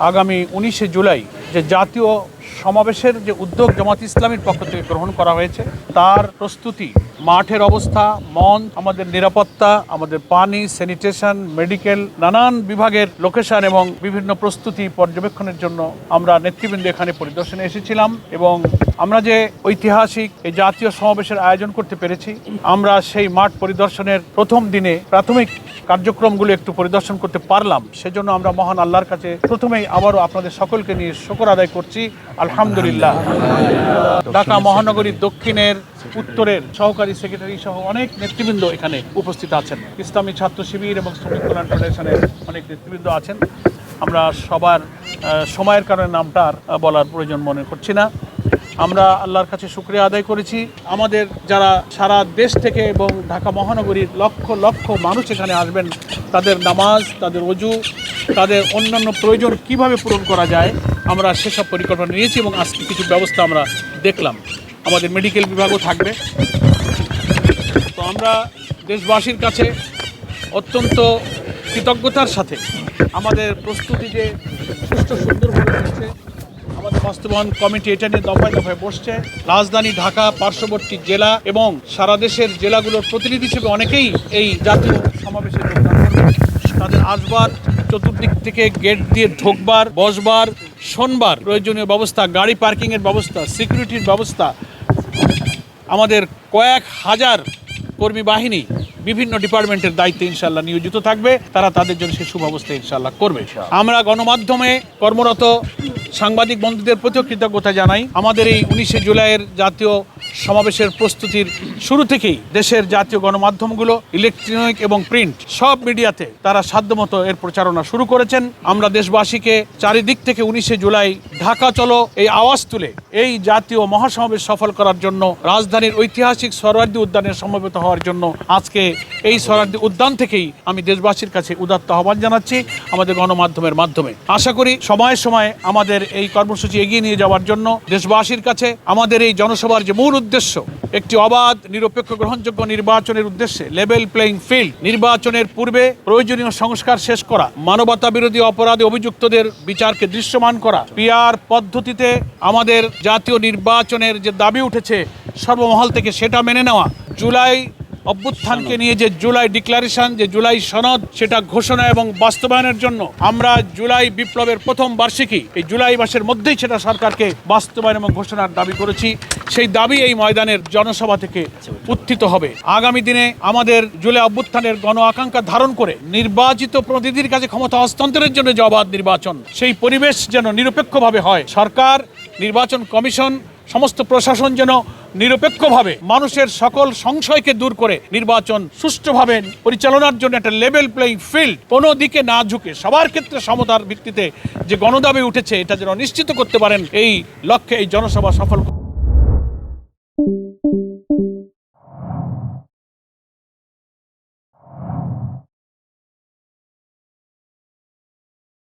আগামী 19শে জুলাই যে জাতীয় সমাবেশের যে উদ্যোগ জামাত ইসলামীর পক্ষ থেকে গ্রহণ করা হয়েছে তার প্রস্তুতি, মাঠের অবস্থা, মঞ্চ, আমাদের নিরাপত্তা, আমাদের পানি, স্যানিটেশন, মেডিকেল, নানান বিভাগের লোকেশন এবং বিভিন্ন প্রস্তুতি পর্যবেক্ষণের জন্য আমরা নেতৃবৃন্দ এখানে পরিদর্শনে এসেছিলাম এবং আমরা যে ঐতিহাসিক এই জাতীয় সমাবেশের আয়োজন করতে পেরেছি, আমরা সেই মাঠ পরিদর্শনের প্রথম দিনে প্রাথমিক কার্যক্রমগুলো একটু পরিদর্শন করতে পারলাম। সেজন্য আমরা মহান আল্লাহর কাছে প্রথমেই আবারও আপনাদের সকলকে নিয়ে শুকর আদায় করছি, আলহামদুলিল্লাহ। ঢাকা মহানগরীর দক্ষিণের, উত্তরের সহকারী সেক্রেটারি সহ অনেক নেতৃবৃন্দ এখানে উপস্থিত আছেন। ইসলামী ছাত্র শিবির এবং শ্রমিক কল্যাণ ফেডারেশনের অনেক নেতৃবৃন্দ আছেন। আমরা সবার সময়ের কারণে নামটা আর বলার প্রয়োজন মনে করছি না। আমরা আল্লাহর কাছে শুকরিয়া আদায় করেছি, আমাদের যারা সারা দেশ থেকে এবং ঢাকা মহানগরীর লক্ষ লক্ষ মানুষ এখানে আসবেন, তাদের নামাজ, তাদের ওযু, তাদের অন্যান্য প্রয়োজন কিভাবে পূরণ করা যায় আমরা সেসব পরিকল্পনা নিয়েছি এবং আজকে কিছু ব্যবস্থা আমরা দেখলাম। আমাদের মেডিকেল বিভাগও থাকবে। তো আমরা দেশবাসীর কাছে অত্যন্ত কৃতজ্ঞতার সাথে আমাদের প্রস্তুতি যে সুষ্ঠু সুন্দরভাবে হচ্ছে, আমাদের বাস্তবায়ন কমিটি এটা নিয়ে দফায় দফায় বসছে। রাজধানী ঢাকা, পার্শ্ববর্তী জেলা এবং সারা দেশের জেলাগুলোর প্রতিনিধি হিসেবে অনেকেই এই জাতীয় সমাবেশে যোগদান করবে। তাদের আসবার, চতুর্দিক থেকে গেট দিয়ে ঢোকবার, বসবার, শোনবার প্রয়োজনীয় ব্যবস্থা, গাড়ি পার্কিংয়ের ব্যবস্থা, সিকিউরিটির ব্যবস্থা, আমাদের কয়েক হাজার কর্মী বাহিনী বিভিন্ন ডিপার্টমেন্টের দায়িত্বে ইনশাআল্লাহ নিয়োজিত থাকবে। তারা তাদের জন্য সেই সুব্যবস্থা ইনশাআল্লাহ করবে। আমরা গণমাধ্যমে কর্মরত সাংবাদিক বন্ধুদের প্রতিও কৃতজ্ঞতা জানাই। আমাদের এই 19শে জুলাইয়ের জাতীয় সমাবেশের প্রস্তুতির শুরু থেকেই দেশের জাতীয় গণমাধ্যমগুলো, ইলেকট্রনিক এবং প্রিন্ট সব মিডিয়াতে তারা সাধ্যমতো এর প্রচারণা শুরু করেছেন। আমরা দেশবাসীকে চারিদিক থেকে 19শে জুলাই ঢাকা চলো এই আওয়াজ তুলে এই জাতীয় মহাসমাবেশ সফল করার জন্য, রাজধানীর ঐতিহাসিক সোহরাওয়ার্দী উদ্যানে সমবেত হওয়ার জন্য আজকে এই সোহরাওয়ার্দী উদ্যান থেকেই আমি দেশবাসীর কাছে উদাত্ত আহ্বান জানাচ্ছি আমাদের গণমাধ্যমের মাধ্যমে। আশা করি সময়ে সময়ে আমাদের এই কর্মসূচি এগিয়ে নিয়ে যাওয়ার জন্য দেশবাসীর কাছে আমাদের এই জনসভার যে মূল উদ্দেশ্য, একটি অবাধ, নিরপেক্ষ, গ্রহণযোগ্য নির্বাচনের উদ্দেশ্যে লেভেল প্লেইং ফিল্ড, নির্বাচনের পূর্বে প্রয়োজনীয় সংস্কার শেষ করা, মানবতা বিরোধী অপরাধে অভিযুক্তদের বিচারকে দৃশ্যমান করা, পিআর পদ্ধতিতে আমাদের জাতীয় নির্বাচনের যে দাবি উঠেছে সর্বমহল থেকে সেটা মেনে নেওয়া, জুলাই অভ্যুত্থানকে নিয়ে যে জুলাই ডিক্লারেশন, যে জুলাই সনদ, সেটা ঘোষণা এবং বাস্তবায়নের জন্য আমরা জুলাই বিপ্লবের প্রথম বার্ষিকী এই জুলাই মাসের মধ্যেই সেটা সরকারকে বাস্তবায়ন এবং ঘোষণার দাবি করেছি। সেই দাবি এই ময়দানের জনসভা থেকে উত্থিত হবে। আগামী দিনে আমাদের জুলাই অভ্যুত্থানের গণ আকাঙ্ক্ষা ধারণ করে নির্বাচিত প্রতিনিধির কাছে ক্ষমতা হস্তান্তরের জন্য যে অবাধ নির্বাচন, সেই পরিবেশ যেন নিরপেক্ষভাবে হয়। সরকার, নির্বাচন কমিশন, সমস্ত প্রশাসন যেন নিরপেক্ষভাবে মানুষের সকল সংশয়কে দূর করে নির্বাচন সুষ্ঠুভাবে পরিচালনার জন্য একটা লেভেল প্লেইং ফিল্ড, কোনো দিকে না ঝুঁকে সবার ক্ষেত্রে সমতার ভিত্তিতে যে গণদাবি উঠেছে এটা যেন নিশ্চিত করতে পারেন, এই লক্ষ্যে এই জনসভা সফল